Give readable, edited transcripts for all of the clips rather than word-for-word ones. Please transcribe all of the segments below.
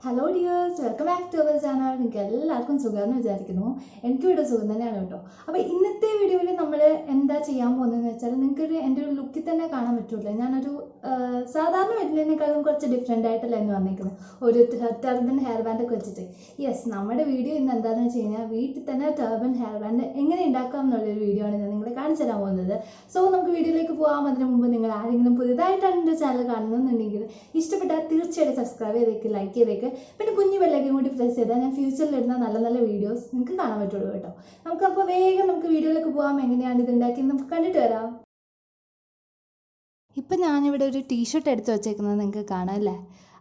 Hello dears, welcome back to our channel. നിങ്ങൾക്ക് എല്ലാവർക്കും സുഖമാണെന്ന് വിചാരിക്കുന്നു. എനിക്കും ഇവിടെ സുഖം തന്നെയാണ് കേട്ടോ. അപ്പോൾ ഇന്നത്തെ വീഡിയോയിൽ നമ്മൾ എന്താ ചെയ്യാൻ പോകുന്നതെന്ന് വെച്ചാൽ നിങ്ങൾക്ക് എൻ്റെ ഒരു ലുക്കിൽ തന്നെ കാണാൻ പറ്റുമല്ലോ. ഞാനൊരു സാധാരണ വരുന്നതിനേക്കാളും കുറച്ച് ഡിഫറെൻ്റ് ആയിട്ടല്ല എന്ന് വന്നിരിക്കുന്നത്. ഒരു ടർബൻ ഹെയർ ബാൻഡ് ഒക്കെ വെച്ചിട്ട്. യെസ്, നമ്മുടെ വീഡിയോ ഇന്ന് എന്താണെന്ന് വെച്ച് കഴിഞ്ഞാൽ വീട്ടിൽ തന്നെ ടർബൻ ഹെയർ ബാൻഡ് എങ്ങനെ ഉണ്ടാക്കാം എന്നുള്ളൊരു വീഡിയോ ആണ് ഞാൻ നിങ്ങളെ കാണിച്ചു തരാൻ പോകുന്നത്. സോ നമുക്ക് വീഡിയോയിലേക്ക് പോകാം. അതിന് മുമ്പ് നിങ്ങൾ ആരെങ്കിലും പുതിയതായിട്ടാണ് എൻ്റെ ചാനൽ കാണുന്നുണ്ടെങ്കിൽ ഇഷ്ടപ്പെട്ടാൽ തീർച്ചയായിട്ടും സബ്സ്ക്രൈബ് ചെയ്തേക്ക്, ലൈക്ക് ചെയ്തേക്ക്, പിന്നെ കുഞ്ഞു ബെല്ലൈക്കൻ കൂടി പ്രസ് ചെയ്താൽ ഞാൻ ഫ്യൂച്ചറിൽ ഇടുന്ന നല്ല നല്ല വീഡിയോസ് നിങ്ങൾക്ക് കാണാൻ പറ്റുള്ളൂ കേട്ടോ. നമുക്കപ്പോൾ വേഗം വീഡിയോയിലേക്ക് പോകാം. എങ്ങനെയാണ് ഇത് ഉണ്ടാക്കി നമുക്ക് കണ്ടിട്ട് വരാം. ഇപ്പം ഞാനിവിടെ ഒരു ടീഷർട്ട് എടുത്ത് വെച്ചേക്കുന്നത് നിങ്ങൾക്ക് കാണാം അല്ലേ.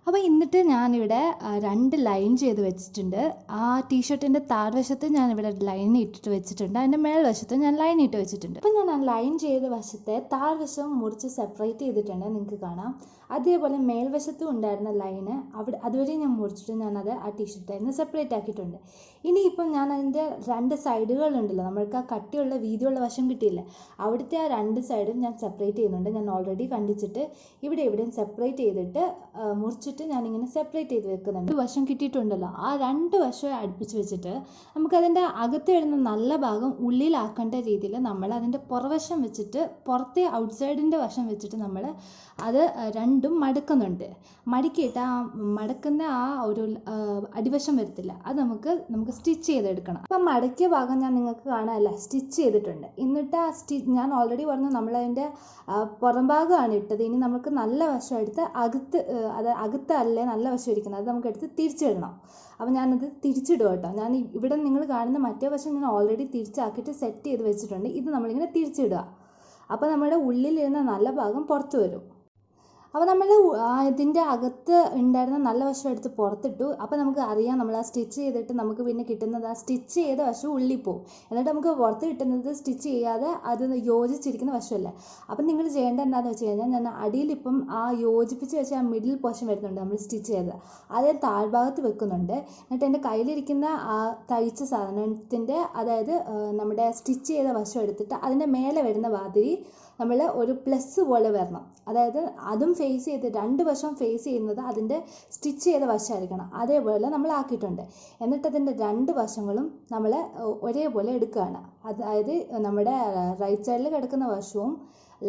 അപ്പോൾ എന്നിട്ട് ഞാനിവിടെ 2 ലൈൻ ചെയ്ത് വെച്ചിട്ടുണ്ട്. ആ ടീഷർട്ടിൻ്റെ താഴ്വശത്ത് ഞാനിവിടെ ലൈൻ ഇട്ടിട്ട് വെച്ചിട്ടുണ്ട്, അതിൻ്റെ മേൽവശത്ത് ഞാൻ ലൈൻ ഇട്ട് വെച്ചിട്ടുണ്ട്. അപ്പം ഞാൻ ആ ലൈൻ ചെയ്ത വശത്തെ താഴ്വശം മുറിച്ച് സെപ്പറേറ്റ് ചെയ്തിട്ടുണ്ട്, നിങ്ങൾക്ക് കാണാം. അതേപോലെ മേൽവശത്തും ഉണ്ടായിരുന്ന ലൈന് അതുവരെ ഞാൻ മുറിച്ചിട്ട് ഞാനത് ആ ടീഷർട്ടിൽ നിന്ന് സെപ്പറേറ്റ് ആക്കിയിട്ടുണ്ട്. ഇനിയിപ്പം ഞാൻ അതിൻ്റെ 2 സൈഡുകളുണ്ടല്ലോ, നമ്മൾക്ക് ആ കട്ടിയുള്ള വീതിയുള്ള വശം കിട്ടിയില്ല, അവിടുത്തെ ആ 2 സൈഡും ഞാൻ സെപ്പറേറ്റ് ചെയ്യുന്നുണ്ട്. ഞാൻ ഓൾറെഡി കണ്ടിച്ചിട്ട് ഇവിടെയും സെപ്പറേറ്റ് ചെയ്തിട്ട് മുറിച്ചിട്ട് ഞാനിങ്ങനെ സെപ്പറേറ്റ് ചെയ്ത് വെക്കുന്നുണ്ട്. 2 വശം കിട്ടിയിട്ടുണ്ടല്ലോ, ആ 2 വശം അടുപ്പിച്ച് വെച്ചിട്ട് നമുക്കതിൻ്റെ അകത്ത് വരുന്ന നല്ല ഭാഗം ഉള്ളിലാക്കേണ്ട രീതിയിൽ നമ്മൾ അതിൻ്റെ പുറവശം വെച്ചിട്ട് പുറത്തെ ഔട്ട്സൈഡിൻ്റെ വശം വെച്ചിട്ട് നമ്മൾ അത് രണ്ടും മടക്കുന്നുണ്ട്. മടക്കിയിട്ട് ആ മടക്കുന്ന ആ ഒരു അടിവശം വരത്തില്ല, അത് നമുക്ക് സ്റ്റിച്ച് ചെയ്തെടുക്കണം. അപ്പം മടക്കിയ ഭാഗം ഞാൻ നിങ്ങൾക്ക് കാണാമല്ല സ്റ്റിച്ച് ചെയ്തിട്ടുണ്ട്. എന്നിട്ട് ആ ഞാൻ ഓൾറെഡി പറഞ്ഞു നമ്മളതിൻ്റെ പുറം ഭാഗമാണ് ഇട്ടത്. ഇനി നമുക്ക് നല്ല വശം എടുത്ത് അകത്തല്ലേ നല്ല വശം ഇരിക്കുന്നത്, അത് നമുക്ക് എടുത്ത് തിരിച്ചിടണം. അപ്പോൾ ഞാനത് തിരിച്ചിടും കേട്ടോ. ഞാൻ ഇവിടെ നിങ്ങൾ കാണുന്ന മറ്റേ വശം ഞാൻ ഓൾറെഡി തിരിച്ചാക്കിയിട്ട് സെറ്റ് ചെയ്ത് വെച്ചിട്ടുണ്ട്. ഇത് നമ്മളിങ്ങനെ തിരിച്ചിടുക. അപ്പോൾ നമ്മുടെ ഉള്ളിലിരുന്ന നല്ല ഭാഗം പുറത്ത് വരും. അപ്പോൾ നമ്മൾ ഇതിൻ്റെ അകത്ത് ഉണ്ടായിരുന്ന നല്ല വശം എടുത്ത് പുറത്തിട്ടു. അപ്പോൾ നമുക്ക് അറിയാം നമ്മൾ ആ സ്റ്റിച്ച് ചെയ്തിട്ട് നമുക്ക് പിന്നെ കിട്ടുന്നത് ആ സ്റ്റിച്ച് ചെയ്ത വശം ഉള്ളിൽ പോകും. എന്നിട്ട് നമുക്ക് പുറത്ത് കിട്ടുന്നത് സ്റ്റിച്ച് ചെയ്യാതെ അത് യോജിച്ചിരിക്കുന്ന വശമല്ലേ. അപ്പം നിങ്ങൾ ചെയ്യേണ്ടത് എന്താണെന്ന് വെച്ച് കഴിഞ്ഞാൽ, ഞാൻ അടിയിലിപ്പം ആ യോജിപ്പിച്ച് വെച്ച ആ മിഡിൽ പോർഷൻ വരുന്നുണ്ട് നമ്മൾ സ്റ്റിച്ച് ചെയ്തത്, അത് താഴ്ഭാഗത്ത് വെക്കുന്നുണ്ട്. എന്നിട്ട് എൻ്റെ കയ്യിലിരിക്കുന്ന ആ തയ്ച്ച സാധനത്തിൻ്റെ, അതായത് നമ്മുടെ സ്റ്റിച്ച് ചെയ്ത വശം എടുത്തിട്ട് അതിൻ്റെ മേലെ വരുന്ന മാതിരി നമ്മൾ ഒരു പ്ലസ് പോലെ വരണം. അതായത് അതും ഫേസ് ചെയ്ത് 2 വശം ഫേസ് ചെയ്യുന്നത് അതിൻ്റെ സ്റ്റിച്ച് ചെയ്ത വശമായിരിക്കണം. അതേപോലെ നമ്മൾ ആക്കിയിട്ടുണ്ട്. എന്നിട്ട് അതിൻ്റെ 2 വശങ്ങളും നമ്മൾ ഒരേപോലെ എടുക്കുകയാണ്. അതായത് നമ്മുടെ റൈറ്റ് സൈഡിൽ കിടക്കുന്ന വശവും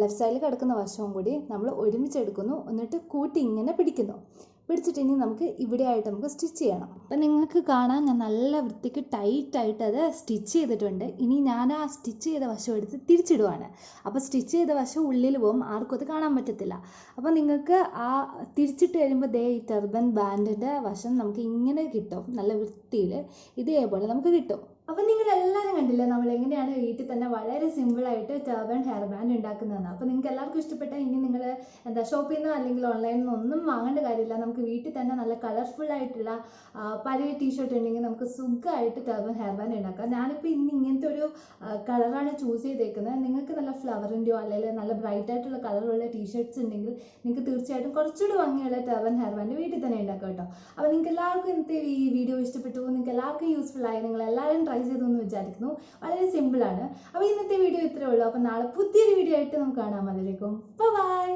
ലെഫ്റ്റ് സൈഡിൽ കിടക്കുന്ന വശവും കൂടി നമ്മൾ ഒരുമിച്ച് എടുക്കുന്നു. എന്നിട്ട് കൂട്ടി ഇങ്ങനെ പിടിച്ചിട്ട് ഇനി നമുക്ക് ഇവിടെ ആയിട്ട് നമുക്ക് സ്റ്റിച്ച് ചെയ്യണം. അപ്പം നിങ്ങൾക്ക് കാണാൻ ഞാൻ നല്ല വൃത്തിക്ക് ടൈറ്റായിട്ട് അത് സ്റ്റിച്ച് ചെയ്തിട്ടുണ്ട്. ഇനി ഞാൻ ആ സ്റ്റിച്ച് ചെയ്ത വശം എടുത്ത് തിരിച്ചിടുവാണ്. അപ്പോൾ സ്റ്റിച്ച് ചെയ്ത വശം ഉള്ളിൽ പോകും, ആർക്കും അത് കാണാൻ പറ്റത്തില്ല. അപ്പോൾ നിങ്ങൾക്ക് ആ തിരിച്ചിട്ട് കഴിയുമ്പോൾ ഈ ടർബൻ ബാൻഡിൻ്റെ വശം നമുക്ക് ഇങ്ങനെ കിട്ടും, നല്ല വൃത്തിയിൽ ഇതേപോലെ നമുക്ക് കിട്ടും. അപ്പം നിങ്ങൾ എല്ലാവരും കണ്ടില്ലേ നമ്മൾ എങ്ങനെയാണ് വീട്ടിൽ തന്നെ വളരെ സിമ്പിളായിട്ട് ടർബൻ ഹെയർ ബാൻഡ് ഉണ്ടാക്കുന്നതെന്ന്. അപ്പോൾ നിങ്ങൾക്ക് എല്ലാവർക്കും ഇഷ്ടപ്പെട്ടാൽ ഇനി നിങ്ങൾ ഷോപ്പിൽ നിന്നോ അല്ലെങ്കിൽ ഓൺലൈനിൽ നിന്നോ ഒന്നും വാങ്ങേണ്ട കാര്യമില്ല. നമുക്ക് വീട്ടിൽ തന്നെ നല്ല കളർഫുൾ ആയിട്ടുള്ള പഴയ ടീഷർട്ട് ഉണ്ടെങ്കിൽ നമുക്ക് സുഖമായിട്ട് ടർബൻ ഹെയർ ബാൻഡ് ഉണ്ടാക്കാം. ഞാനിപ്പോൾ ഇന്ന് ഇങ്ങനത്തെ ഒരു കളറാണ് ചൂസ് ചെയ്തേക്കുന്നത്. നിങ്ങൾക്ക് നല്ല ഫ്ലവറിൻ്റെയോ അല്ലെങ്കിൽ നല്ല ബ്രൈറ്റ് ആയിട്ടുള്ള കളറുള്ള ടീഷർട്ട്സ് ഉണ്ടെങ്കിൽ നിങ്ങൾക്ക് തീർച്ചയായിട്ടും കുറച്ചുകൂടി ഭംഗിയുള്ള ടർബൻ ഹെയർ ബാൻഡ് വീട്ടിൽ തന്നെ ഉണ്ടാക്കാം കേട്ടോ. അപ്പോൾ നിങ്ങൾക്ക് എല്ലാവർക്കും ഇന്നത്തെ ഈ വീഡിയോ ഇഷ്ടപ്പെട്ടു, നിങ്ങൾക്ക് എല്ലാവർക്കും യൂസ്ഫുൾ ആയി, നിങ്ങൾ എല്ലാവരും ട്രൈ ചെയ്തെന്ന് വിചാരിക്കുന്നു. വളരെ സിമ്പിളാണ്. അപ്പോൾ ഇന്നത്തെ വീഡിയോ ഇത്രയേ ഉള്ളൂ. അപ്പോൾ നാളെ പുതിയൊരു വീഡിയോ ആയിട്ട് നമുക്ക് കാണാം. അതിലേക്കും ബൈ.